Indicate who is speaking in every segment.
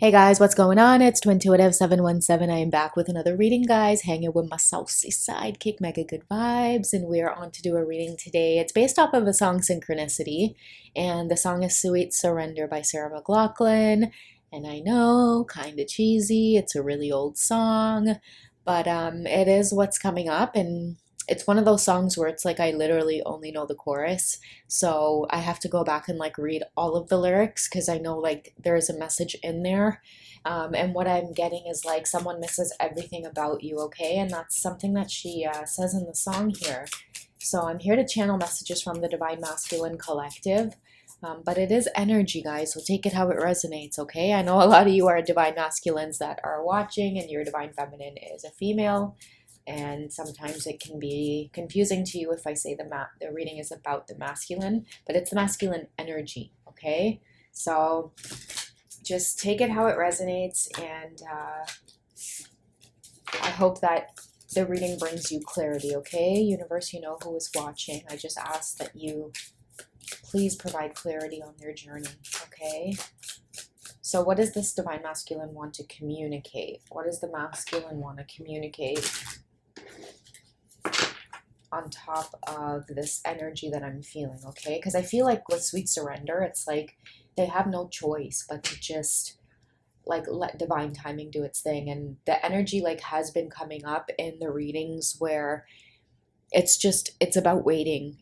Speaker 1: Hey guys, what's going on? It's Twintuitive 717. I am back with another reading, guys. Hanging with my saucy sidekick, Mega Good Vibes, and we are on to do a reading today. It's based off of a song, Synchronicity, and the song is Sweet Surrender by Sarah McLachlan. And I know, kind of cheesy. It's a really old song, but it is what's coming up, and it's one of those songs where it's like I literally only know the chorus, so I have to go back and like read all of the lyrics because I know like there's a message in there. And what I'm getting is like someone misses everything about you, okay? And that's something that she says in the song here. So I'm here to channel messages from the Divine Masculine Collective. But it is energy, guys, so take it how it resonates, okay? I know a lot of you are Divine Masculines that are watching, and your Divine Feminine is a female. And sometimes it can be confusing to you if I say the reading is about the masculine, but it's the masculine energy, okay? So just take it how it resonates, and I hope that the reading brings you clarity, okay? Universe, you know who is watching. I just ask that you please provide clarity on their journey, okay? So what does this Divine Masculine want to communicate? What does the masculine want to communicate on top of this energy that I'm feeling, okay? Because I feel like with Sweet Surrender, it's like they have no choice but to just like let divine timing do its thing. And the energy like has been coming up in the readings where it's about waiting.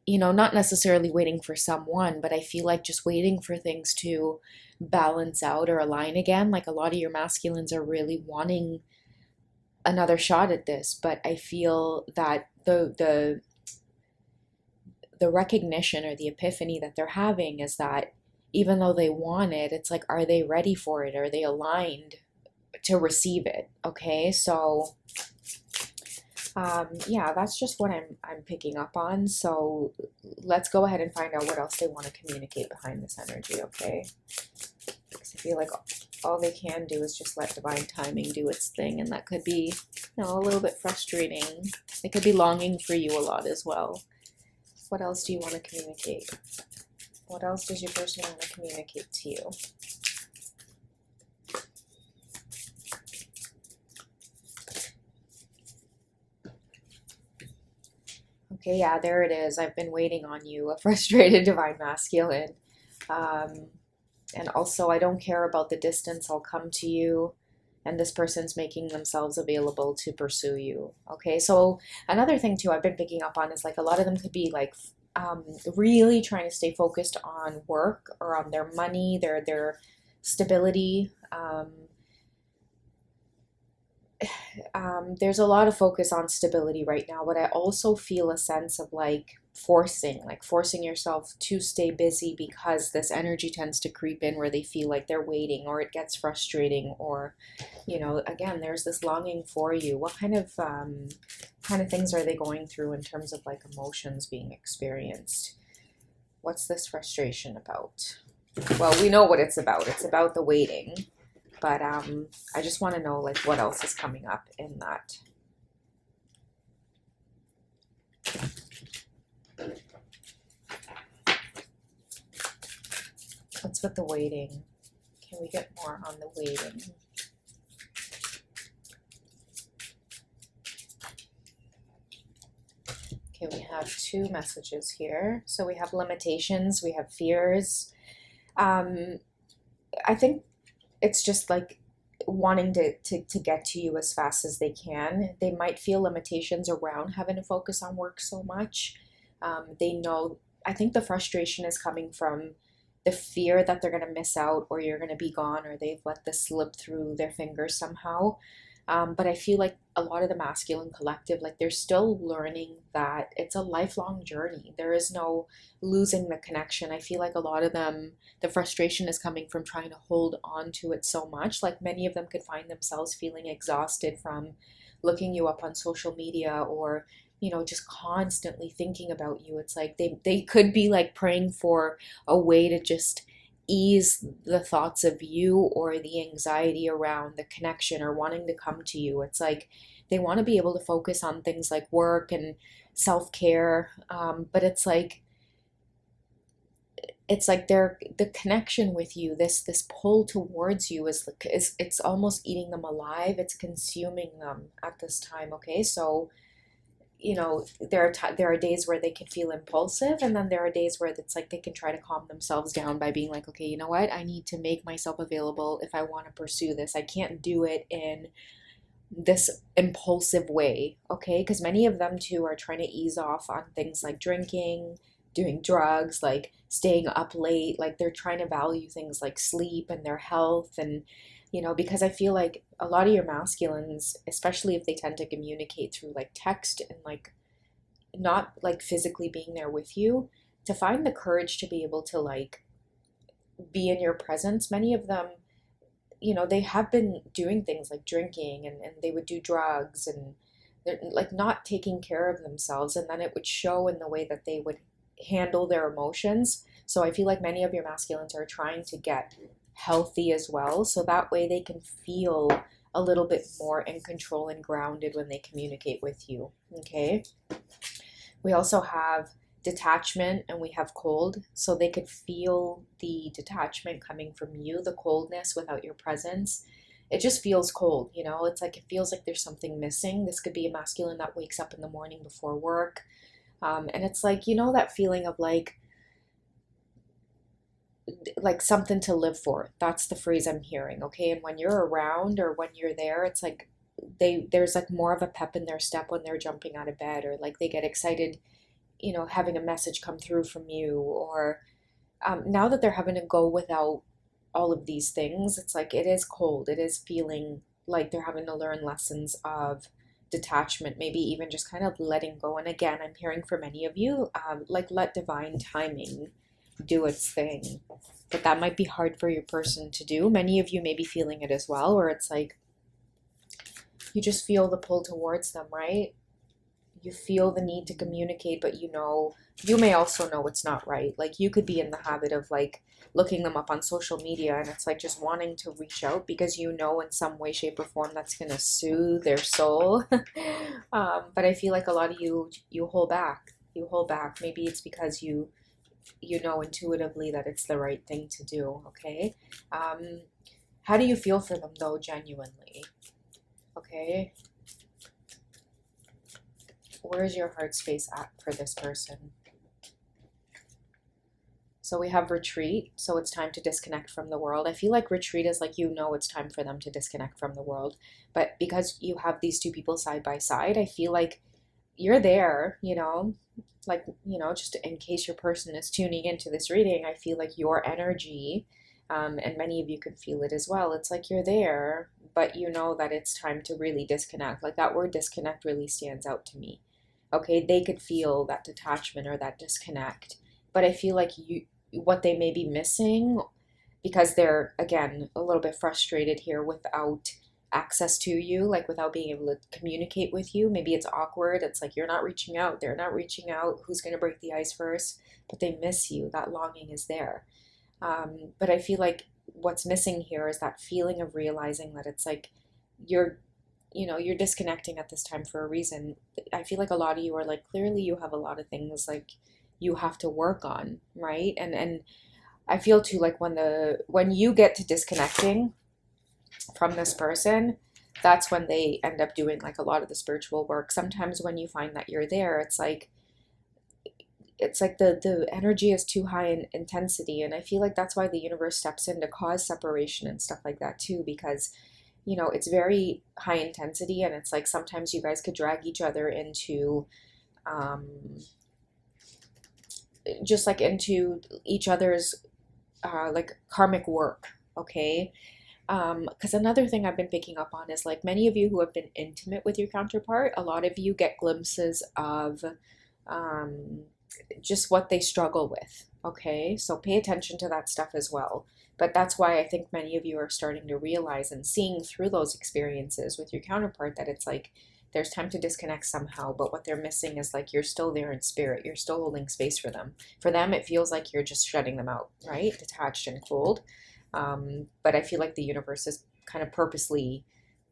Speaker 1: Not necessarily waiting for someone, but I feel like just waiting for things to balance out or align again. Like a lot of your masculines are really wanting another shot at this, but I feel that the recognition or the epiphany that they're having is that even though they want it, it's like, are they ready for it? Are they aligned to receive it? Okay, so yeah, that's just what I'm picking up on. So let's go ahead and find out what else they want to communicate behind this energy, okay? Because I feel like all they can do is just let divine timing do its thing, and that could be, a little bit frustrating. They could be longing for you a lot as well. What else do you want to communicate? What else does your person want to communicate to you? Okay, yeah, there it is. I've been waiting on you, a frustrated divine masculine. And also, I don't care about the distance. I'll come to you. And this person's making themselves available to pursue you. Okay, so another thing too I've been picking up on is like a lot of them could be like really trying to stay focused on work or on their money, their stability. There's a lot of focus on stability right now, but I also feel a sense of like forcing yourself to stay busy because this energy tends to creep in where they feel like they're waiting, or it gets frustrating, or again, there's this longing for you. What kind of things are they going through in terms of like emotions being experienced? What's this frustration about? Well, we know what it's about. It's about the waiting. But I just want to know like what else is coming up in that. What's with the waiting? Can we get more on the waiting? Okay, we have two messages here. So we have limitations, we have fears. I think it's just like wanting to get to you as fast as they can. They might feel limitations around having to focus on work so much. They know, I think the frustration is coming from the fear that they're going to miss out, or you're going to be gone, or they've let this slip through their fingers somehow. But I feel like a lot of the masculine collective, like they're still learning that it's a lifelong journey. There is no losing the connection. I feel like a lot of them, the frustration is coming from trying to hold on to it so much. Like many of them could find themselves feeling exhausted from looking you up on social media, or just constantly thinking about you. It's like they could be like praying for a way to just ease the thoughts of you or the anxiety around the connection or wanting to come to you. It's like they want to be able to focus on things like work and self-care, but it's like it's like the connection with you, this pull towards you is it's almost eating them alive. It's consuming them at this time. Okay, so there are days where they can feel impulsive, and then there are days where it's like they can try to calm themselves down by being like, okay, you know what, I need to make myself available if I want to pursue this. I can't do it in this impulsive way, okay? Because many of them too are trying to ease off on things like drinking, doing drugs, like staying up late. Like they're trying to value things like sleep and their health. And, because I feel like a lot of your masculines, especially if they tend to communicate through like text and like not like physically being there with you, to find the courage to be able to like be in your presence, many of them, they have been doing things like drinking, and they would do drugs, and they're like not taking care of themselves. And then it would show in the way that they would handle their emotions. So I feel like many of your masculines are trying to get healthy as well. So that way they can feel a little bit more in control and grounded when they communicate with you. Okay. We also have detachment and we have cold. So they could feel the detachment coming from you, the coldness without your presence. It just feels cold, It's like it feels like there's something missing. This could be a masculine that wakes up in the morning before work. And it's like, that feeling of like something to live for. That's the phrase I'm hearing. Okay. And when you're around or when you're there, it's like there's like more of a pep in their step when they're jumping out of bed, or like they get excited, having a message come through from you, or now that they're having to go without all of these things, it's like it is cold. It is feeling like they're having to learn lessons of detachment, maybe even just kind of letting go. And again, I'm hearing for many of you, like let divine timing do its thing. But that might be hard for your person to do. Many of you may be feeling it as well, or it's like you just feel the pull towards them, right? You feel the need to communicate, but you may also know it's not right. Like you could be in the habit of like looking them up on social media, and it's like just wanting to reach out because in some way, shape, or form that's going to soothe their soul. But I feel like a lot of you hold back. You hold back. Maybe it's because you know intuitively that it's the right thing to do. Okay. How do you feel for them though, genuinely? Okay. Where's your heart space at for this person? So we have retreat. So it's time to disconnect from the world. I feel like retreat is like, it's time for them to disconnect from the world. But because you have these two people side by side, I feel like you're there, like, just in case your person is tuning into this reading, I feel like your energy, and many of you can feel it as well. It's like you're there, but you know that it's time to really disconnect. Like that word disconnect really stands out to me. Okay, they could feel that detachment or that disconnect, but I feel like what they may be missing, because they're again a little bit frustrated here without access to you, like without being able to communicate with you. Maybe it's awkward. It's like you're not reaching out, they're not reaching out. Who's going to break the ice first? But they miss you. That longing is there. But I feel like what's missing here is that feeling of realizing that it's like you're you're disconnecting at this time for a reason. I feel like a lot of you are like, clearly you have a lot of things like you have to work on, right? And I feel too like when you get to disconnecting from this person, that's when they end up doing like a lot of the spiritual work. Sometimes when you find that you're there, it's like the energy is too high in intensity, and I feel like that's why the universe steps in to cause separation and stuff like that too, because it's very high intensity, and it's like sometimes you guys could drag each other into just like into each other's like karmic work. Okay. Because another thing I've been picking up on is like many of you who have been intimate with your counterpart, a lot of you get glimpses of just what they struggle with. Okay, so pay attention to that stuff as well. But that's why I think many of you are starting to realize and seeing through those experiences with your counterpart that it's like there's time to disconnect somehow, but what they're missing is like you're still there in spirit, you're still holding space for them. For them, it feels like you're just shutting them out, right? Detached and cold. But I feel like the universe is kind of purposely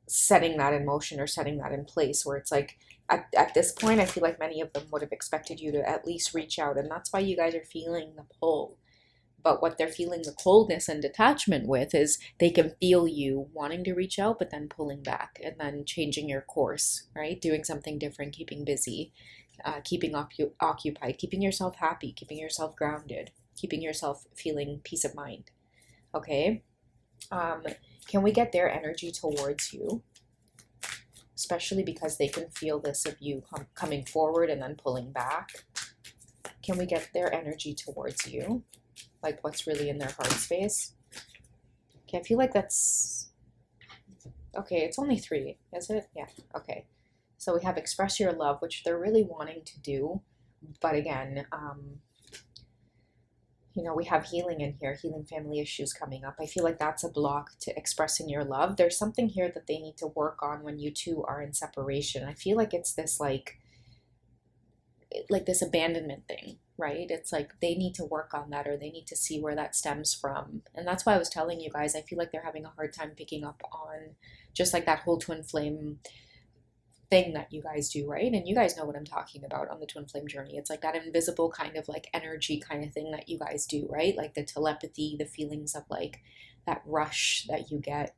Speaker 1: setting that in motion or setting that in place where it's like at this point, I feel like many of them would have expected you to at least reach out. And that's why you guys are feeling the pull. But what they're feeling the coldness and detachment with is they can feel you wanting to reach out, but then pulling back and then changing your course, right? Doing something different, keeping busy, keeping occupied, keeping yourself happy, keeping yourself grounded, keeping yourself feeling peace of mind. Okay? Um, can we get their energy towards you? Especially because they can feel this of you coming forward and then pulling back. Can we get their energy towards you? Like what's really in their heart space? Okay, I feel like that's... Okay, it's only 3, is it? Yeah, okay. So we have express your love, which they're really wanting to do. But again, you know, we have healing in here, healing family issues coming up. I feel like that's a block to expressing your love. There's something here that they need to work on when you two are in separation. I feel like it's this like this abandonment thing, right? It's like they need to work on that, or they need to see where that stems from. And that's why I was telling you guys, I feel like they're having a hard time picking up on just like that whole twin flame thing that you guys do, right? And you guys know what I'm talking about on the twin flame journey. It's like that invisible kind of like energy kind of thing that you guys do, right? Like the telepathy, the feelings of like that rush that you get.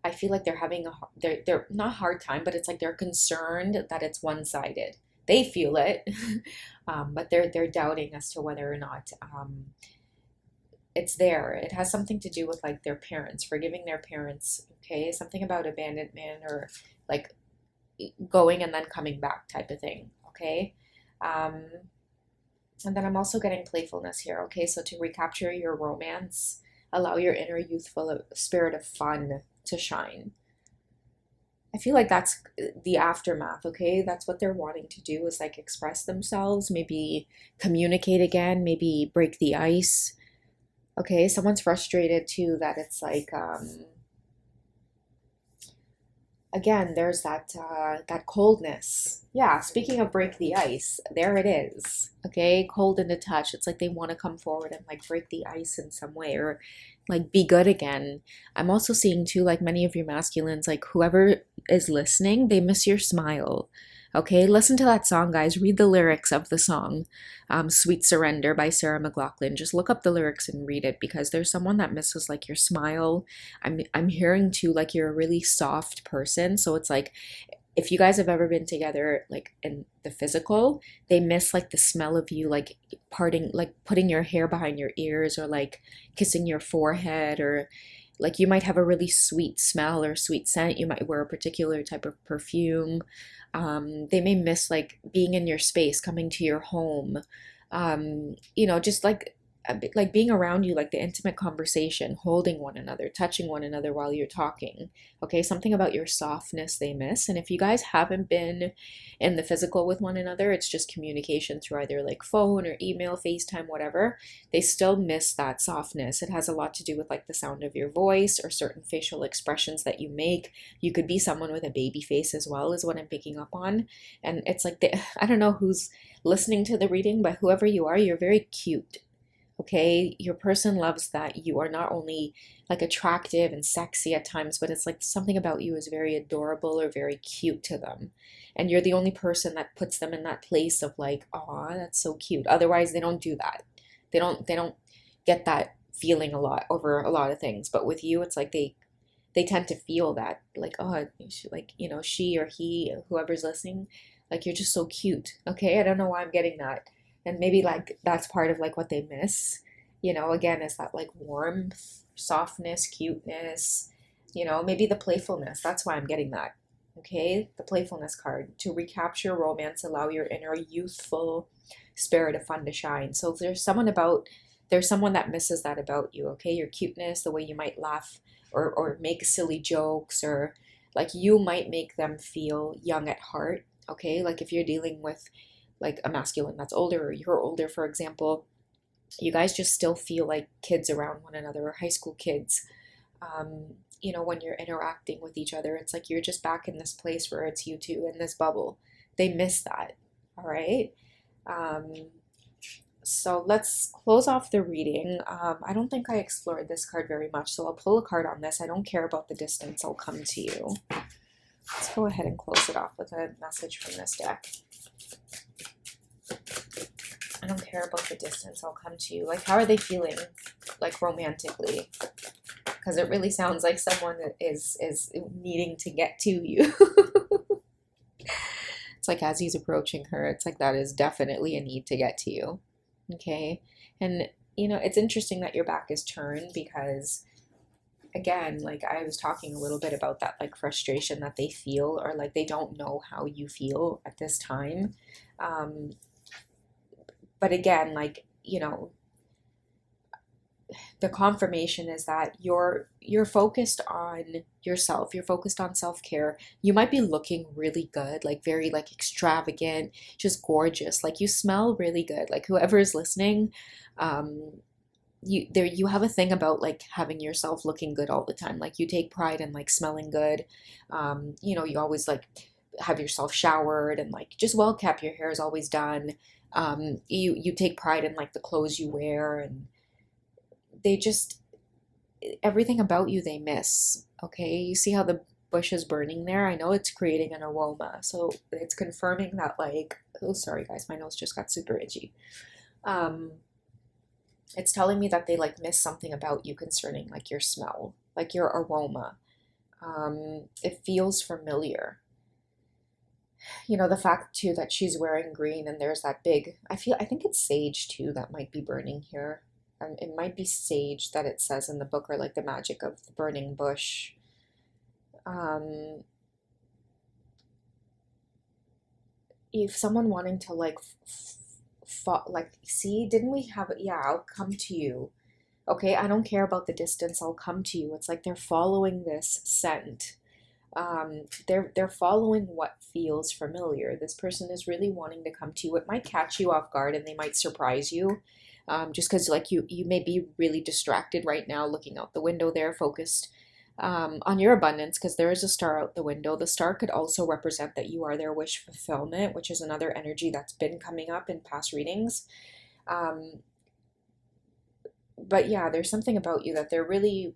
Speaker 1: I feel like they're having they're not hard time, but it's like they're concerned that it's one-sided. They feel it, but they're doubting as to whether or not it's there. It has something to do with like their parents, forgiving their parents. Okay, something about abandonment or like going and then coming back type of thing. Okay. And then I'm also getting playfulness here. Okay, so to recapture your romance, allow your inner youthful spirit of fun to shine. I feel like that's the aftermath. Okay, that's what they're wanting to do, is like express themselves, maybe communicate again, maybe break the ice. Okay, someone's frustrated too that it's like again, there's that coldness. Yeah, speaking of break the ice, there it is. Okay, cold and detached. It's like they want to come forward and like break the ice in some way, or like be good again. I'm also seeing too, like many of your masculines, like whoever is listening, they miss your smile. Okay, listen to that song, guys. Read the lyrics of the song, Sweet Surrender by Sarah McLachlan. Just look up the lyrics and read it, because there's someone that misses like your smile. I'm hearing too like you're a really soft person. So it's like if you guys have ever been together like in the physical, they miss like the smell of you, like parting, like putting your hair behind your ears, or like kissing your forehead, or like you might have a really sweet smell or sweet scent. You might wear a particular type of perfume. They may miss like being in your space, coming to your home. You know, just like a bit like being around you, like the intimate conversation, holding one another, touching one another while you're talking. Okay, something about your softness they miss. And if you guys haven't been in the physical with one another, it's just communication through either like phone or email, FaceTime, whatever. They still miss that softness. It has a lot to do with like the sound of your voice or certain facial expressions that you make. You could be someone with a baby face as well, is what I'm picking up on. And it's like I don't know who's listening to the reading, but whoever you are, you're very cute. Okay, your person loves that you are not only like attractive and sexy at times, but it's like something about you is very adorable or very cute to them. And you're the only person that puts them in that place of like, oh, that's so cute. Otherwise, they don't do that. They don't get that feeling a lot over a lot of things. But with you, it's like they tend to feel that like, oh, like, you know, she or he, whoever's listening, like you're just so cute. Okay, I don't know why I'm getting that. And maybe like that's part of like what they miss, you know, again, is that like warmth, softness, cuteness, you know, maybe the playfulness. That's why I'm getting that. Okay, the playfulness card. To recapture romance, allow your inner youthful spirit of fun to shine. So if there's someone that misses that about you. Okay, your cuteness, the way you might laugh or make silly jokes, or like you might make them feel young at heart. Okay, like if you're dealing with like a masculine that's older, or you're older, for example, you guys just still feel like kids around one another, or high school kids. You know, when you're interacting with each other, it's like you're just back in this place where it's you two in this bubble. They miss that. All right. So let's close off the reading. I don't think I explored this card very much, so I'll pull a card on this. I don't care about the distance. I'll come to you. Let's go ahead and close it off with a message from this deck. I don't care about the distance. I'll come to you. Like, how are they feeling? like romantically, because it really sounds like someone is needing to get to you. It's like as he's approaching her, it's like that is definitely a need to get to you. Okay. And it's interesting that your back is turned because again, like I was talking a little bit about that like frustration that they feel, or like they don't know how you feel at this time. Um, but again, like, the confirmation is that you're focused on yourself, you're focused on self-care. You might be looking really good, like very like extravagant, just gorgeous, like you smell really good, like whoever is listening, um you have a thing about like having yourself looking good all the time, like you take pride in like smelling good. You always like have yourself showered and like just well kept, your hair is always done. You take pride in like the clothes you wear, and they just, everything about you they miss. Okay, you see how the bush is burning there? I know it's creating an aroma, so it's confirming that like, oh sorry guys, my nose just got super itchy. It's telling me that they like miss something about you concerning like your smell, like your aroma. It feels familiar. The fact too that she's wearing green and there's that big, I think it's sage too that might be burning here. It might be sage that it says in the book, or like the magic of the burning bush. Um, if someone wanting to like, like, see, didn't we have it? Yeah, I'll come to you. Okay, I don't care about the distance. I'll come to you. It's like they're following this scent. They're following what feels familiar. This person is really wanting to come to you. It might catch you off guard and they might surprise you. Just because like you may be really distracted right now, looking out the window there, focused on your abundance, because there is a star out the window. The star could also represent that you are their wish fulfillment, which is another energy that's been coming up in past readings. But yeah, there's something about you that they're really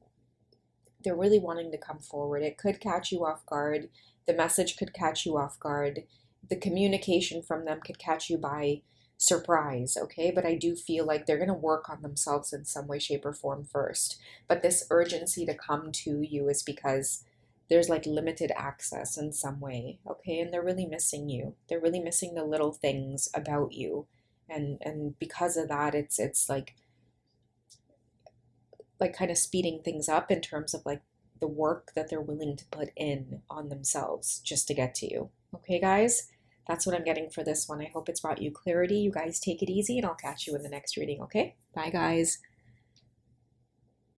Speaker 1: wanting to come forward. It could catch you off guard. The message could catch you off guard. The communication from them could catch you by surprise, okay? But I do feel like they're going to work on themselves in some way, shape, or form first. But this urgency to come to you is because there's like limited access in some way, okay? And they're really missing you. They're really missing the little things about you. And because of that, it's like kind of speeding things up in terms of like the work that they're willing to put in on themselves just to get to you. Okay, guys? That's what I'm getting for this one. I hope it's brought you clarity. You guys take it easy, and I'll catch you in the next reading, okay? Bye, guys.